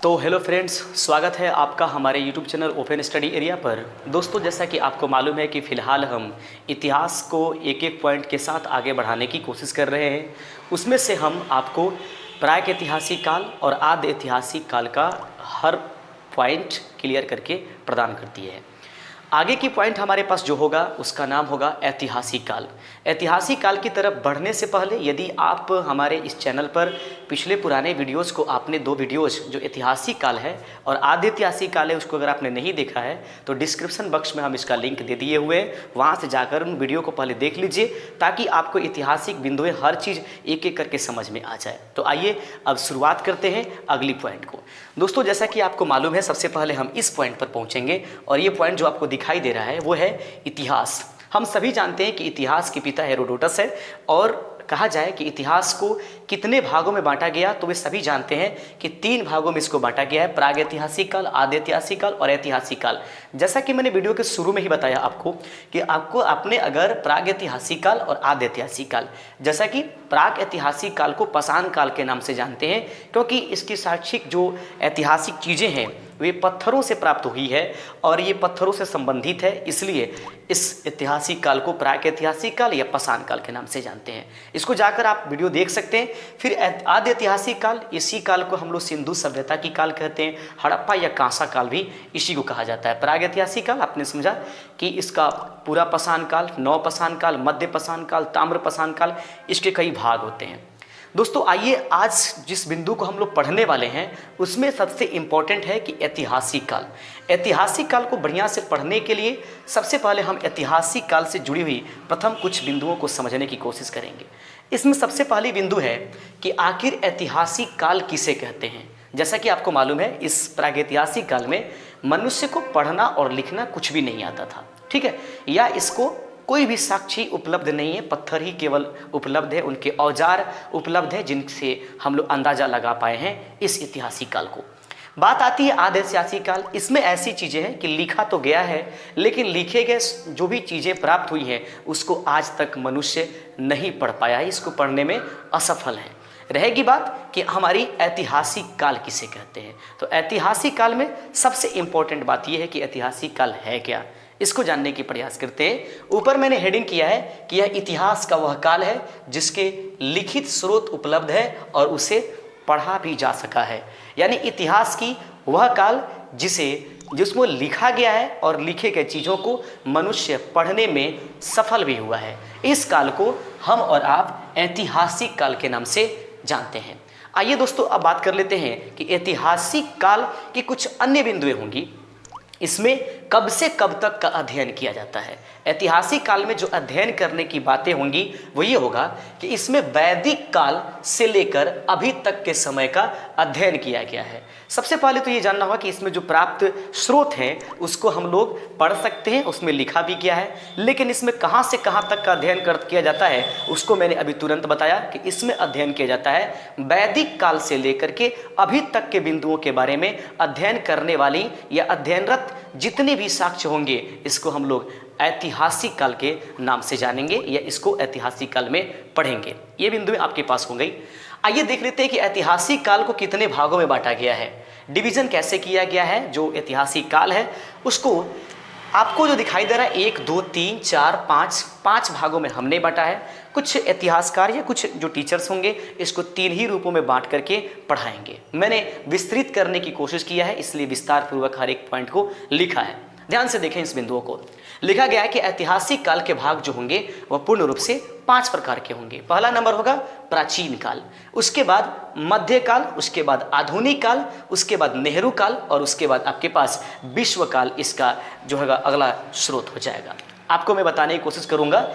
तो hello friends, स्वागत है आपका हमारे YouTube channel open study area पर। दोस्तों, जैसा कि आपको मालूम है कि फ़िलहाल हम इतिहास को एक एक पॉइंट के साथ आगे बढ़ाने की कोशिश कर रहे हैं। उसमें से हम आपको प्रागैतिहासिक काल और आद्य ऐतिहासिक काल का हर पॉइंट क्लियर करके प्रदान करती है। आगे की पॉइंट हमारे पास जो होगा उसका नाम होगा ऐतिहासिक काल। ऐतिहासिक काल की तरफ बढ़ने से पहले यदि आप हमारे इस चैनल पर पिछले पुराने वीडियोस को आपने दो वीडियोस जो ऐतिहासिक काल है और आद्य ऐतिहासिक काल है उसको अगर आपने नहीं देखा है तो डिस्क्रिप्शन बॉक्स में हम इसका लिंक दे दिए हुए हैं, वहाँ से जाकर उन वीडियो को पहले देख लीजिए ताकि आपको ऐतिहासिक बिंदुएँ हर चीज़ एक एक करके समझ में आ जाए। तो आइए अब शुरुआत करते हैं अगली पॉइंट को। दोस्तों, जैसा कि आपको मालूम है सबसे पहले हम इस पॉइंट पर पहुँचेंगे और ये पॉइंट जो आपको दिखाई दे रहा है वो है इतिहास। हम सभी जानते हैं कि इतिहास के पिता हेरोडोटस है और कहा जाए कि इतिहास को कितने भागों में बांटा गया तो वे सभी जानते हैं कि 3 भागों में इसको बांटा गया है, प्रागैतिहासिक काल, आद्य ऐतिहासिक काल और ऐतिहासिक काल। जैसा कि मैंने वीडियो के शुरू में ही बताया आपको कि आपको आपने अगर प्रागैतिहासिक काल और आद्य ऐतिहासिक काल, जैसा कि प्रागैतिहासिक काल को पाषाण काल के नाम से जानते हैं क्योंकि इसकी साक्षिक जो ऐतिहासिक चीज़ें हैं वे पत्थरों से प्राप्त हुई है और ये पत्थरों से संबंधित है, इसलिए इस ऐतिहासिक काल को प्रागैतिहासिक काल या पाषाण काल के नाम से जानते हैं। इसको जाकर आप वीडियो देख सकते हैं। फिर आद्य ऐतिहासिक काल, इसी काल को हम लोग सिंधु सभ्यता की काल कहते हैं। हड़प्पा या कांसा काल भी इसी को कहा जाता है। प्रागैतिहासिक काल आपने समझा कि इसका पूरा पाषाण काल, नव पाषाण काल, मध्य पाषाण काल, ताम्र पाषाण काल, इसके कई भाग होते हैं। दोस्तों, आइए आज जिस बिंदु को हम लोग पढ़ने वाले हैं उसमें सबसे इम्पॉर्टेंट है कि ऐतिहासिक काल। ऐतिहासिक काल को बढ़िया से पढ़ने के लिए सबसे पहले हम ऐतिहासिक काल से जुड़ी हुई प्रथम कुछ बिंदुओं को समझने की कोशिश करेंगे। इसमें सबसे पहली बिंदु है कि आखिर ऐतिहासिक काल किसे कहते हैं। जैसा कि आपको मालूम है इस प्रागैतिहासिक काल में मनुष्य को पढ़ना और लिखना कुछ भी नहीं आता था, ठीक है, या इसको कोई भी साक्षी उपलब्ध नहीं है, पत्थर ही केवल उपलब्ध है, उनके औजार उपलब्ध है जिनसे हम लोग अंदाज़ा लगा पाए हैं इस ऐतिहासिक काल को। बात आती है आद्य ऐतिहासिक काल। इसमें ऐसी चीज़ें हैं कि लिखा तो गया है लेकिन लिखे गए जो भी चीज़ें प्राप्त हुई हैं उसको आज तक मनुष्य नहीं पढ़ पाया है, इसको पढ़ने में असफल है। रहेगी बात कि हमारी ऐतिहासिक काल किसे कहते हैं। तो ऐतिहासिक काल में सबसे इम्पोर्टेंट बात यह है कि ऐतिहासिक काल है क्या, इसको जानने की प्रयास करते हैं। ऊपर मैंने हेडिंग किया है कि यह इतिहास का वह काल है जिसके लिखित स्रोत उपलब्ध है और उसे पढ़ा भी जा सका है। यानी इतिहास की वह काल जिसमें लिखा गया है और लिखे गए चीज़ों को मनुष्य पढ़ने में सफल भी हुआ है। इस काल को हम और आप ऐतिहासिक काल के नाम से जानते हैं। आइए दोस्तों, अब बात कर लेते हैं कि ऐतिहासिक काल की कुछ अन्य बिंदुएं होंगी। इसमें कब से कब तक का अध्ययन किया जाता है। ऐतिहासिक काल में जो अध्ययन करने की बातें होंगी वो ये होगा कि इसमें वैदिक काल से लेकर अभी तक के समय का अध्ययन किया गया है। सबसे पहले तो ये जानना होगा कि इसमें जो प्राप्त स्रोत हैं उसको हम लोग पढ़ सकते हैं, उसमें लिखा भी गया है, लेकिन इसमें कहाँ से कहाँ तक का अध्ययन किया जाता है उसको मैंने अभी तुरंत बताया कि इसमें अध्ययन किया जाता है वैदिक काल से लेकर के अभी तक के बिंदुओं के बारे में अध्ययन करने वाली या अध्ययनरत जितने भी साक्ष्य होंगे इसको हम लोग ऐतिहासिक काल के नाम से जानेंगे या इसको ऐतिहासिक काल में पढ़ेंगे। ये बिंदुएं आपके पास हो गई। आइए देख लेते हैं कि ऐतिहासिक काल को कितने भागों में बांटा गया है, डिवीजन कैसे किया गया है। जो ऐतिहासिक काल है उसको आपको जो दिखाई दे रहा है 1, 2, 3, 4, 5 भागों में हमने बांटा है। कुछ इतिहासकार या कुछ जो टीचर्स होंगे इसको 3 ही रूपों में बांट करके पढ़ाएंगे। मैंने विस्तृत करने की कोशिश किया है इसलिए विस्तार पूर्वक हर एक पॉइंट को लिखा है। ध्यान से देखें इस बिंदुओं को। लिखा गया है कि ऐतिहासिक काल के भाग जो होंगे वह पूर्ण रूप से 5 प्रकार के होंगे। पहला नंबर होगा प्राचीन काल, उसके बाद मध्यकाल, उसके बाद आधुनिक काल, उसके बाद नेहरू काल और उसके बाद आपके पास विश्व काल इसका जो है अगला स्रोत हो जाएगा। आपको मैं बताने की कोशिश करूंगा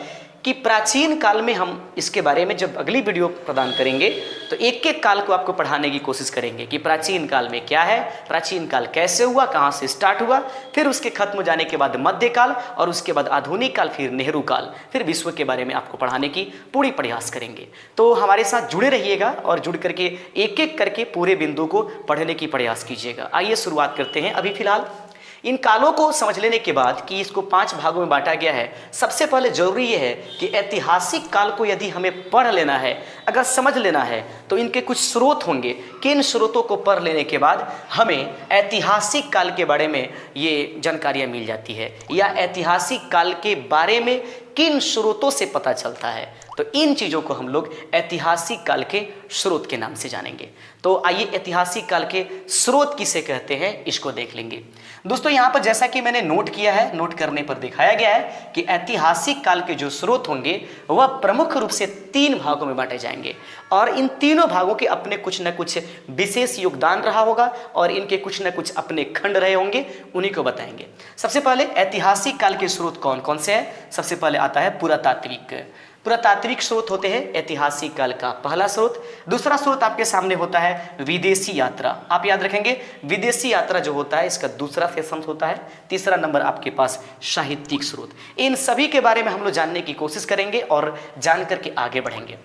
कि प्राचीन काल में हम इसके बारे में जब अगली वीडियो प्रदान करेंगे तो एक एक काल को आपको पढ़ाने की कोशिश करेंगे कि प्राचीन काल में क्या है, प्राचीन काल कैसे हुआ, कहाँ से स्टार्ट हुआ, फिर उसके खत्म हो जाने के बाद मध्यकाल और उसके बाद आधुनिक काल, फिर नेहरू काल, फिर विश्व के बारे में आपको पढ़ाने की पूरी प्रयास करेंगे। तो हमारे साथ जुड़े रहिएगा और जुड़ करके एक एक करके पूरे बिंदु को पढ़ने की प्रयास कीजिएगा। आइए शुरुआत करते हैं। अभी फिलहाल इन कालों को समझ लेने के बाद कि इसको 5 भागों में बांटा गया है, सबसे पहले जरूरी यह है कि ऐतिहासिक काल को यदि हमें पढ़ लेना है, अगर समझ लेना है, तो इनके कुछ स्रोत होंगे कि इन स्रोतों को पढ़ लेने के बाद हमें ऐतिहासिक काल के बारे में ये जानकारियाँ मिल जाती है, या ऐतिहासिक काल के बारे में किन स्रोतों से पता चलता है। तो इन चीज़ों को हम लोग ऐतिहासिक काल के स्रोत के नाम से जानेंगे। तो आइए ऐतिहासिक काल के स्रोत किसे कहते हैं इसको देख लेंगे। दोस्तों यहाँ पर जैसा कि मैंने नोट किया है, नोट करने पर दिखाया गया है कि ऐतिहासिक काल के जो स्रोत होंगे वह प्रमुख रूप से 3 भागों में बांटे जाएंगे, और इन तीनों भागों के अपने कुछ न कुछ विशेष योगदान रहा होगा और इनके कुछ न कुछ अपने खंड रहे होंगे, उन्हीं को बताएंगे। सबसे पहले ऐतिहासिक काल के स्रोत कौन कौन से हैं? सबसे पहले आता है पुरातात्विक। पुरातात्विक स्रोत होते हैं ऐतिहासिक काल का पहला स्रोत। दूसरा स्रोत आपके सामने होता है विदेशी यात्रा। आप याद रखेंगे विदेशी यात्रा जो होता है इसका दूसरा सेशन होता है। तीसरा नंबर आपके पास साहित्यिक स्रोत। इन सभी के बारे में हम लोग जानने की कोशिश करेंगे और जान करके आगे बढ़ेंगे।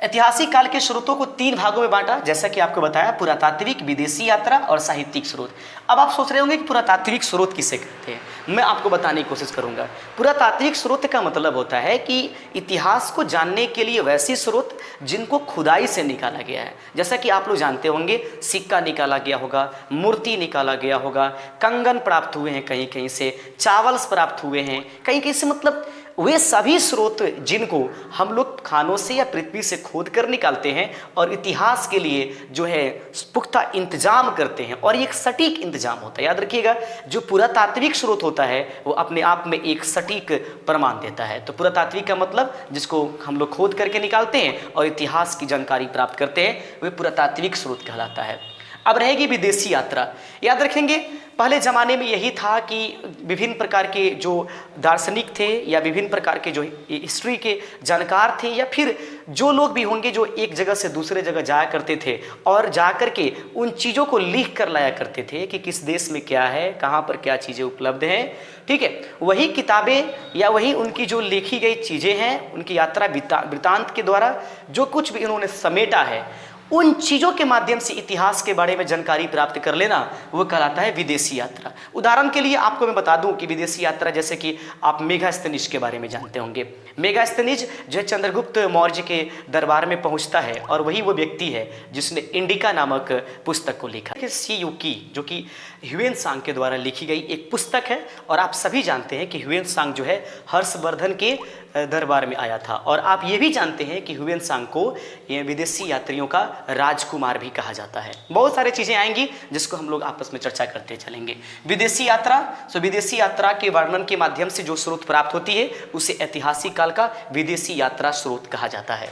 ऐतिहासिक काल के स्रोतों को 3 भागों में बांटा, जैसा कि आपको बताया, पुरातात्विक, विदेशी यात्रा और साहित्यिक स्रोत। अब आप सोच रहे होंगे कि पुरातात्विक स्रोत किसे कहते हैं, मैं आपको बताने की कोशिश करूंगा। पुरातात्विक स्रोत का मतलब होता है कि इतिहास को जानने के लिए वैसे स्रोत जिनको खुदाई से निकाला गया है। जैसा कि आप लोग जानते होंगे सिक्का निकाला गया होगा, मूर्ति निकाला गया होगा, कंगन प्राप्त हुए हैं कहीं कहीं से, चावल्स प्राप्त हुए हैं कहीं कहीं से, मतलब वे सभी स्रोत जिनको हम लोग खानों से या पृथ्वी से खोद कर निकालते हैं और इतिहास के लिए जो है पुख्ता इंतजाम करते हैं, और एक सटीक इंतजाम होता है। याद रखिएगा जो पुरातात्विक स्रोत होता है वो अपने आप में एक सटीक प्रमाण देता है। तो पुरातात्विक का मतलब जिसको हम लोग खोद करके निकालते हैं और इतिहास की जानकारी प्राप्त करते हैं वे पुरातात्विक स्रोत कहलाता है। अब रहेगी विदेशी यात्रा। याद रखेंगे पहले ज़माने में यही था कि विभिन्न प्रकार के जो दार्शनिक थे या विभिन्न प्रकार के जो हिस्ट्री के जानकार थे या फिर जो लोग भी होंगे जो एक जगह से दूसरे जगह जाया करते थे और जा कर के उन चीज़ों को लिख कर लाया करते थे कि किस देश में क्या है, कहाँ पर क्या चीज़ें उपलब्ध हैं। ठीक है, वही किताबें या वही उनकी जो लिखी गई चीज़ें हैं, उनकी यात्रा वृत्तांत के द्वारा जो कुछ भी इन्होंने समेटा है, उन चीज़ों के माध्यम से इतिहास के बारे में जानकारी प्राप्त कर लेना वो कहलाता है विदेशी यात्रा। उदाहरण के लिए आपको मैं बता दूं कि विदेशी यात्रा जैसे कि आप मेगास्थनीज के बारे में जानते होंगे। मेगास्थनीज जो है चंद्रगुप्त मौर्य के दरबार में पहुंचता है और वही वो व्यक्ति है जिसने इंडिका नामक पुस्तक को लिखा। सीयूकी जो कि ह्वेनसांग के द्वारा लिखी गई एक पुस्तक है, और आप सभी जानते हैं कि ह्वेनसांग जो है हर्षवर्धन के दरबार में आया था, और आप ये भी जानते हैं कि ह्वेनसांग को ये विदेशी यात्रियों का राजकुमार भी कहा जाता है। बहुत सारी चीज़ें आएंगी जिसको हम लोग आपस में चर्चा करते चलेंगे। विदेशी यात्रा, सो विदेशी यात्रा के वर्णन के माध्यम से जो स्रोत प्राप्त होती है उसे ऐतिहासिक काल का विदेशी यात्रा स्रोत कहा जाता है।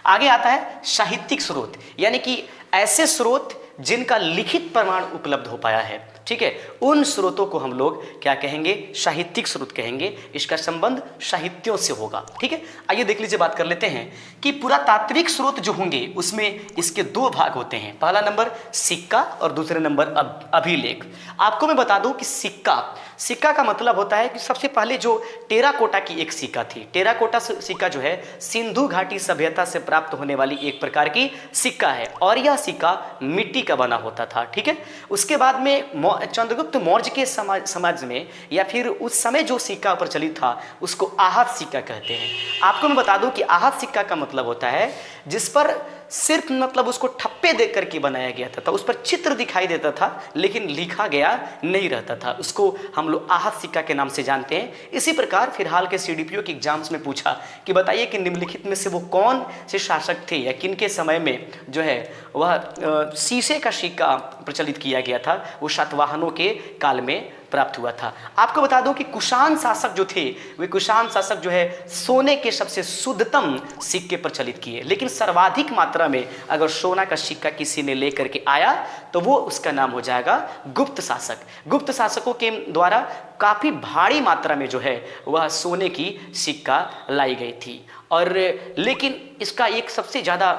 आगे आता है साहित्यिक स्रोत, यानी कि ऐसे स्रोत जिनका लिखित प्रमाण उपलब्ध हो पाया है। ठीक है, उन स्रोतों को हम लोग क्या कहेंगे? साहित्यिक स्रोत कहेंगे। इसका संबंध साहित्यों से होगा। ठीक है, आइए देख लीजिए, बात कर लेते हैं कि पुरातात्विक स्रोत जो होंगे उसमें इसके 2 भाग होते हैं। पहला नंबर सिक्का और दूसरे नंबर अभिलेख। आपको मैं बता दूं कि सिक्का का मतलब होता है कि सबसे पहले जो टेराकोटा की एक सिक्का थी। टेराकोटा सिक्का जो है सिंधु घाटी सभ्यता से प्राप्त होने वाली एक प्रकार की सिक्का है, और यह सिक्का मिट्टी का बना होता था। ठीक है, उसके बाद में चंद्रगुप्त मौर्य के समाज में या फिर उस समय जो सिक्का प्रचलित था उसको आहत सिक्का कहते हैं। आपको मैं बता दूं कि आहत सिक्का का मतलब होता है जिस पर सिर्फ मतलब उसको ठप्पे दे करके बनाया गया था, उस पर चित्र दिखाई देता था लेकिन लिखा गया नहीं रहता था, उसको हम लोग आहत सिक्का के नाम से जानते हैं। इसी प्रकार फिलहाल के सीडीपीओ के एग्जाम्स में पूछा कि बताइए कि निम्नलिखित में से वो कौन से शासक थे या किन के समय में जो है वह शीशे का सिक्का प्रचलित किया गया था, वो सातवाहनों के काल में प्राप्त हुआ था। आपको बता दूं कि कुषाण शासक जो थे वे कुषाण शासक जो है सोने के सबसे शुद्धतम सिक्के प्रचलित किए, लेकिन सर्वाधिक मात्रा में अगर सोना का सिक्का किसी ने लेकर के आया तो वो उसका नाम हो जाएगा गुप्त शासक। गुप्त शासकों के द्वारा काफ़ी भारी मात्रा में जो है वह सोने की सिक्का लाई गई थी। और लेकिन इसका एक सबसे ज़्यादा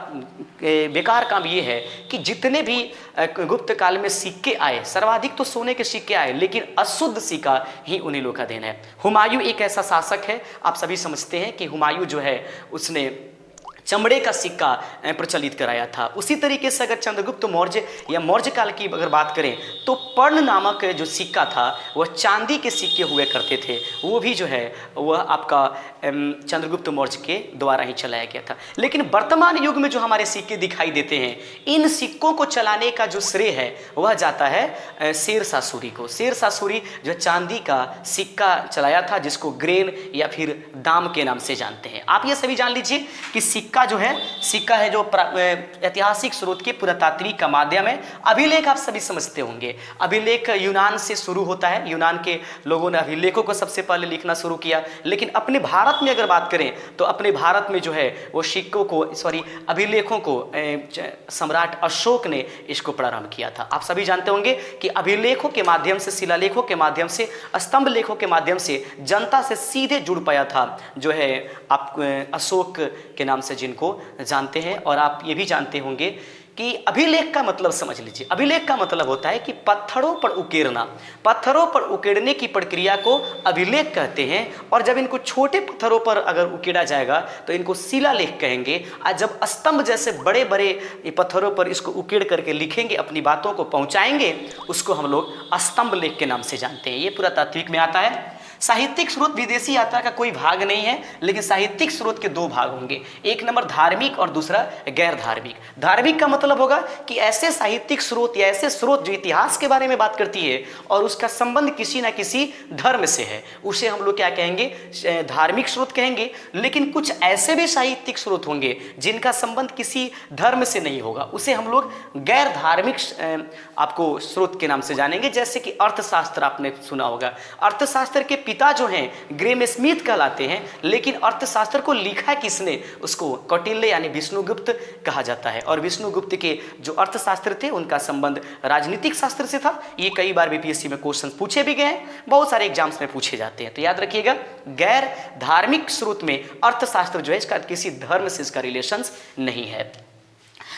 बेकार काम ये है कि जितने भी गुप्त काल में सिक्के आए सर्वाधिक तो सोने के सिक्के आए, लेकिन अशुद्ध सिक्का ही उन्हीं लोग का देन है। हुमायूं एक ऐसा शासक है, आप सभी समझते हैं कि हुमायूं जो है उसने चमड़े का सिक्का प्रचलित कराया था। उसी तरीके से अगर चंद्रगुप्त मौर्य या मौर्य काल की अगर बात करें तो पर्ण नामक जो सिक्का था वह चांदी के सिक्के हुए करते थे, वो भी जो है वह आपका चंद्रगुप्त मौर्य के द्वारा ही चलाया गया था। लेकिन वर्तमान युग में जो हमारे सिक्के दिखाई देते हैं, इन सिक्कों को चलाने का जो श्रेय है वह जाता है शेरशाह सूरी को। शेरशाह सूरी जो चांदी का सिक्का चलाया था, जिसको ग्रेन या फिर दाम के नाम से जानते हैं। आप ये सभी जान लीजिए कि सिक्का जो है, सिक्का है जो ऐतिहासिक स्रोत के पुरातात्विक का माध्यम है। अभिलेख आप सभी समझते होंगे, अभिलेख यूनान से शुरू होता है। यूनान के लोगों ने अभिलेखों को सबसे पहले लिखना शुरू किया। लेकिन अपने भारत में अगर बात करें तो अपने भारत में जो है वो सिक्कों को अभिलेखों को सम्राट अशोक ने इसको प्रारंभ किया था। आप सभी जानते होंगे कि अभिलेखों के माध्यम से, शिलालेखों के माध्यम से, स्तंभ लेखों के माध्यम से जनता से सीधे जुड़ पाया था जो है आप अशोक के नाम से जिनको जानते हैं। और आप ये भी जानते होंगे कि अभिलेख का मतलब समझ लीजिए, अभिलेख का मतलब होता है कि पत्थरों पर उकेरना। पत्थरों पर उकेरने की प्रक्रिया को अभिलेख कहते हैं। और जब इनको छोटे पत्थरों पर अगर उकेरा जाएगा तो इनको शिलालेख कहेंगे। और जब स्तंभ जैसे बड़े बड़े पत्थरों पर इसको उकेड़ करके लिखेंगे, अपनी बातों को पहुंचाएंगे, उसको हम लोग स्तंभ लेख के नाम से जानते हैं। ये पुरातात्विक में आता है। साहित्यिक स्रोत विदेशी यात्रा का कोई भाग नहीं है, लेकिन साहित्यिक स्रोत के दो भाग होंगे, एक नंबर धार्मिक और दूसरा गैर धार्मिक। धार्मिक का मतलब होगा कि ऐसे साहित्यिक स्रोत या ऐसे स्रोत जो इतिहास के बारे में बात करती है और उसका संबंध किसी ना किसी धर्म से है, उसे हम लोग क्या कहेंगे, धार्मिक स्रोत कहेंगे। लेकिन कुछ ऐसे भी साहित्यिक स्रोत होंगे जिनका संबंध किसी धर्म से नहीं होगा, उसे हम लोग गैर धार्मिक आपको स्रोत के नाम से जानेंगे। जैसे कि अर्थशास्त्र आपने सुना होगा, अर्थशास्त्र के पिता जो हैं ग्रेम स्मिथ कहलाते हैं, लेकिन अर्थशास्त्र को लिखा किसने, उसको कौटिल्य यानी विष्णुगुप्त कहा जाता है। और विष्णुगुप्त के जो अर्थशास्त्र थे उनका संबंध राजनीतिक शास्त्र से था। ये कई बार बीपीएससी में क्वेश्चन पूछे भी गए हैं, बहुत सारे एग्जाम्स में पूछे जाते हैं। तो याद रखिएगा, गैर धार्मिक स्रोत में अर्थशास्त्र जो है इसका किसी धर्म से इसका रिलेशन नहीं है।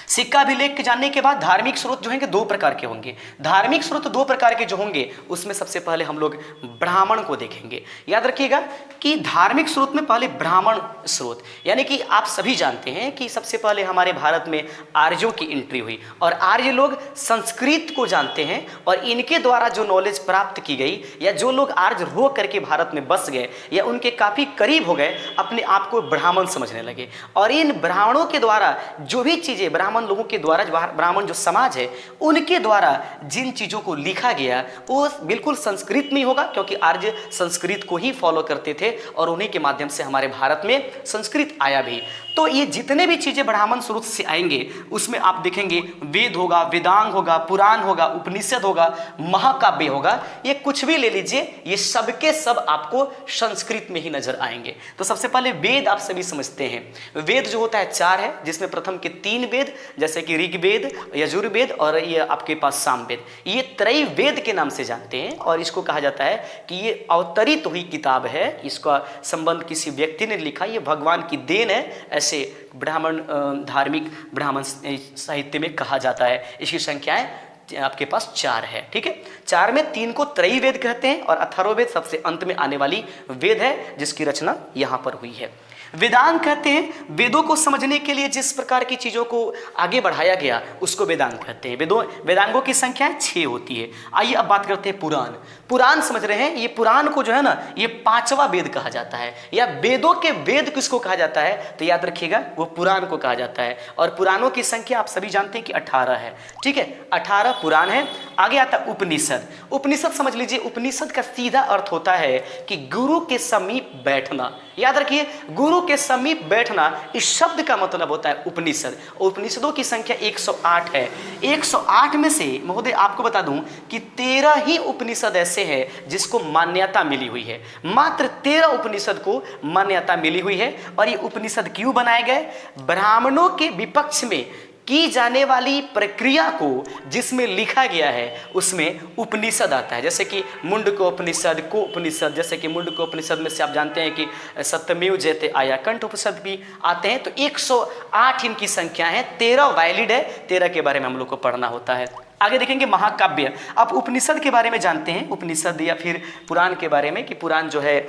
सिक्का अभिलेख जानने के बाद धार्मिक स्रोत जो होंगे दो प्रकार के होंगे। धार्मिक स्रोत दो प्रकार के जो होंगे उसमें सबसे पहले हम लोग ब्राह्मण को देखेंगे। याद रखिएगा कि धार्मिक स्रोत में पहले ब्राह्मण स्रोत, यानी कि आप सभी जानते हैं कि सबसे पहले हमारे भारत में आर्यों की एंट्री हुई और आर्य लोग संस्कृत को जानते हैं और इनके द्वारा जो नॉलेज प्राप्त की गई या जो लोग आर्य हो करके भारत में बस गए या उनके काफ़ी करीब हो गए, अपने आप को ब्राह्मण समझने लगे। और इन ब्राह्मणों के द्वारा जो भी चीज़ें, ब्राह्मण लोगों के द्वारा, ब्राह्मण जो समाज है उनके द्वारा जिन चीज़ों को लिखा गया वो बिल्कुल संस्कृत में होगा, क्योंकि आर्य संस्कृत को ही फॉलो करते थे और उन्हीं के माध्यम से हमारे भारत में संस्कृत आया भी। तो ये जितने भी चीज़ें ब्राह्मण स्रोत से आएंगे उसमें आप देखेंगे वेद होगा, वेदांग होगा, पुराण होगा, उपनिषद होगा, महाकाव्य होगा, ये कुछ भी ले लीजिए, ये सब के सब आपको संस्कृत में ही नजर आएंगे। तो सबसे पहले वेद आप सभी समझते हैं, वेद जो होता है चार है, जिसमें प्रथम के तीन वेद जैसे कि ऋग्वेद, यजुर्वेद और ये आपके पास सामवेद, ये त्रय वेद के नाम से जानते हैं। और इसको कहा जाता है कि ये अवतरित हुई किताब है, इसका संबंध किसी व्यक्ति ने लिखा, ये भगवान की देन है, ऐसे ब्राह्मण धार्मिक ब्राह्मण साहित्य में कहा जाता है। इसकी संख्याएं आपके पास चार है, ठीक है। चार में तीन को त्रयी वेद कहते हैं और अथर्ववेद सबसे अंत में आने वाली वेद है जिसकी रचना यहाँ पर हुई है। वेदांग कहते हैं वेदों को समझने के लिए जिस प्रकार की चीज़ों को आगे बढ़ाया गया उसको वेदांग कहते हैं। वेदांगों की संख्या 6 होती है। आइए अब बात करते हैं पुराण। पुराण समझ रहे हैं, ये पुराण को जो है ना ये पांचवा वेद कहा जाता है, या वेदों के वेद किसको कहा जाता है, तो याद रखिएगा वो पुराण को कहा जाता है। और पुराणों की संख्या आप सभी जानते हैं कि 18 है, ठीक है, 18 पुराण है। आगे आता है उपनिषद। उपनिषद समझ लीजिए, उपनिषद का सीधा अर्थ होता है कि गुरु के समीप बैठना। याद रखिए, गुरु के समीप बैठना, इस शब्द का मतलब होता है उपनिषद। उपनिषदों की संख्या 108 है। 108 में से महोदय आपको बता दूं कि 13 ही उपनिषद ऐसे हैं जिसको मान्यता मिली हुई है। मात्र 13 उपनिषद को मान्यता मिली हुई है। और ये उपनिषद क्यों बनाए गए? ब्राह्मणों के विपक्ष में की जाने वाली प्रक्रिया को जिसमें लिखा गया है उसमें उपनिषद आता है। जैसे कि मुंडको उपनिषद, को उपनिषद, जैसे कि मुंडको उपनिषद में से आप जानते हैं कि सत्यमेव जयते आया, कंठ उपनिषद भी आते हैं। तो 108 इनकी संख्या है, 13 वैलिड है, 13 के बारे में हम लोग को पढ़ना होता है। आगे देखेंगे महाकाव्य। अब उपनिषद के बारे में जानते हैं, उपनिषद या फिर पुराण के बारे में, कि पुराण जो है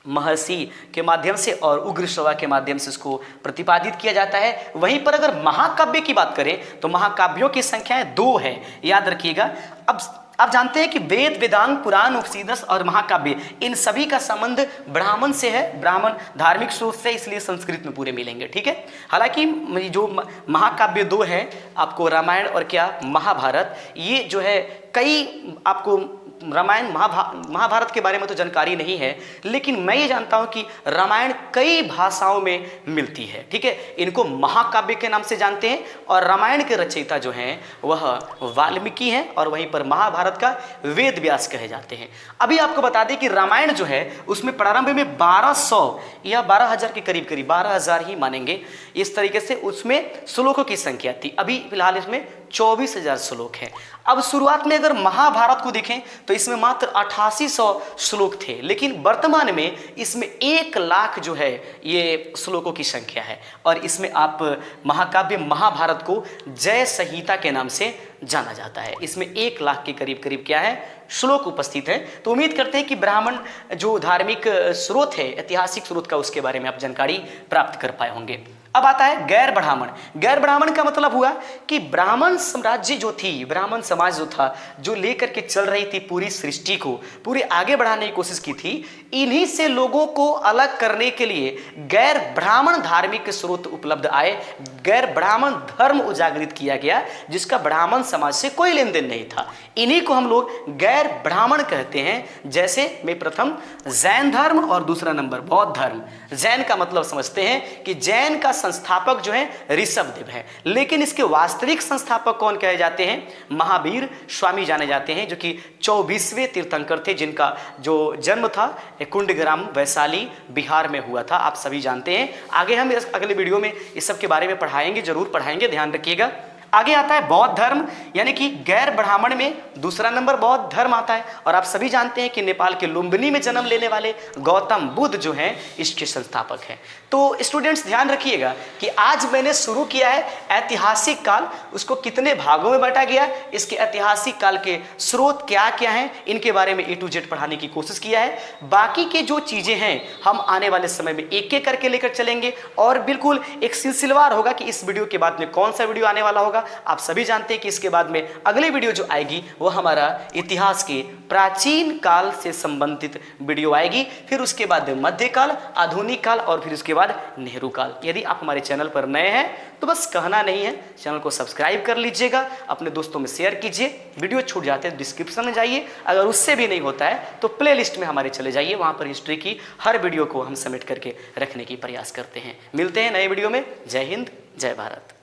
महर्षि के माध्यम से और उग्र श्रवा के माध्यम से इसको प्रतिपादित किया जाता है। वहीं पर अगर महाकाव्य की बात करें तो महाकाव्यों की संख्याएं 2 है, याद रखिएगा। अब आप जानते हैं कि वेद, वेदांग, पुराण, उपनिषद और महाकाव्य इन सभी का संबंध ब्राह्मण से है, ब्राह्मण धार्मिक स्रोत से, इसलिए संस्कृत में पूरे मिलेंगे, ठीक है। हालांकि जो महाकाव्य 2 है आपको रामायण और क्या महाभारत, ये जो है कई आपको रामायण महाभारत के बारे में तो जानकारी नहीं है, लेकिन मैं ये जानता हूं कि रामायण कई भाषाओं में मिलती है, ठीक है। इनको महाकाव्य के नाम से जानते हैं और रामायण के रचयिता जो हैं वह वाल्मीकि हैं और वहीं पर महाभारत का वेद व्यास कहे जाते हैं। अभी आपको बता दें कि रामायण जो है उसमें प्रारंभ में 1200 या 12,000 के करीब 12,000 ही मानेंगे, इस तरीके से उसमें श्लोकों की संख्या थी। अभी फिलहाल इसमें 24,000 श्लोक हैं। अब शुरुआत में अगर महाभारत को देखें तो इसमें मात्र 8800 श्लोक थे, लेकिन वर्तमान में इसमें 1 लाख जो है ये श्लोकों की संख्या है और इसमें आप महाकाव्य महाभारत को जय संहिता के नाम से जाना जाता है। इसमें 1 लाख के करीब क्या है श्लोक उपस्थित है। तो उम्मीद करते हैं कि ब्राह्मण जो धार्मिक स्रोत है, ऐतिहासिक स्रोत का, उसके बारे में आप जानकारी प्राप्त कर पाए होंगे। अब आता है गैर ब्राह्मण। गैर ब्राह्मण का मतलब हुआ कि ब्राह्मण साम्राज्य जो थी, ब्राह्मण समाज जो था, जो लेकर के चल रही थी पूरी सृष्टि को, पूरी आगे बढ़ाने की कोशिश की थी, इन्हीं से लोगों को अलग करने के लिए गैर ब्राह्मण धार्मिक स्रोत उपलब्ध आए, गैर ब्राह्मण धर्म उजागरित किया गया जिसका ब्राह्मण समाज से कोई लेन देन नहीं था। इन्हीं को हम लोग गैर ब्राह्मण कहते हैं। जैसे मैं प्रथम जैन धर्म और दूसरा नंबर बौद्ध धर्म। जैन का मतलब समझते हैं कि जैन का संस्थापक जो है ऋषभदेव है, लेकिन इसके वास्तविक संस्थापक कौन कहे जाते हैं? महावीर स्वामी जाने जाते हैं, जो कि 24वें तीर्थंकर थे, जिनका जो जन्म था कुंडग्राम वैशाली बिहार में हुआ था, आप सभी जानते हैं। आगे हम अगले वीडियो में इस सब के बारे में पढ़ाएंगे, जरूर पढ़ाएंगे, ध्यान रखिएगा। आगे आता है बौद्ध धर्म, यानी कि गैर ब्राह्मण में दूसरा नंबर बौद्ध धर्म आता है। और आप सभी जानते हैं कि नेपाल के लुम्बिनी में जन्म लेने वाले गौतम बुद्ध जो हैं इसके संस्थापक हैं। तो स्टूडेंट्स ध्यान रखिएगा कि आज मैंने शुरू किया है ऐतिहासिक काल, उसको कितने भागों में बांटा गया, इसके ऐतिहासिक काल के स्रोत क्या क्या हैं, इनके बारे में A to Z पढ़ाने की कोशिश किया है। बाकी के जो चीज़ें हैं हम आने वाले समय में एक एक करके लेकर चलेंगे और बिल्कुल एक सिलसिलेवार होगा कि इस वीडियो के बाद में कौन सा वीडियो आने वाला होगा। आप सभी जानते हैं कि इसके बाद में अगली वीडियो जो आएगी वो हमारा इतिहास के प्राचीन काल से संबंधित वीडियो आएगी, फिर उसके बाद मध्यकाल, आधुनिक काल और फिर उसके बाद नेहरू काल। यदि आप हमारे चैनल पर नए हैं तो बस कहना नहीं है, चैनल को सब्सक्राइब कर लीजिएगा, अपने दोस्तों में शेयर कीजिए। वीडियो छूट जाते हैं डिस्क्रिप्शन में जाइए, अगर उससे भी नहीं होता है तो प्ले लिस्ट में हमारे चले जाइए, वहाँ पर हिस्ट्री की हर वीडियो को हम समेट करके रखने की प्रयास करते हैं। मिलते हैं नए वीडियो में। जय हिंद, जय भारत।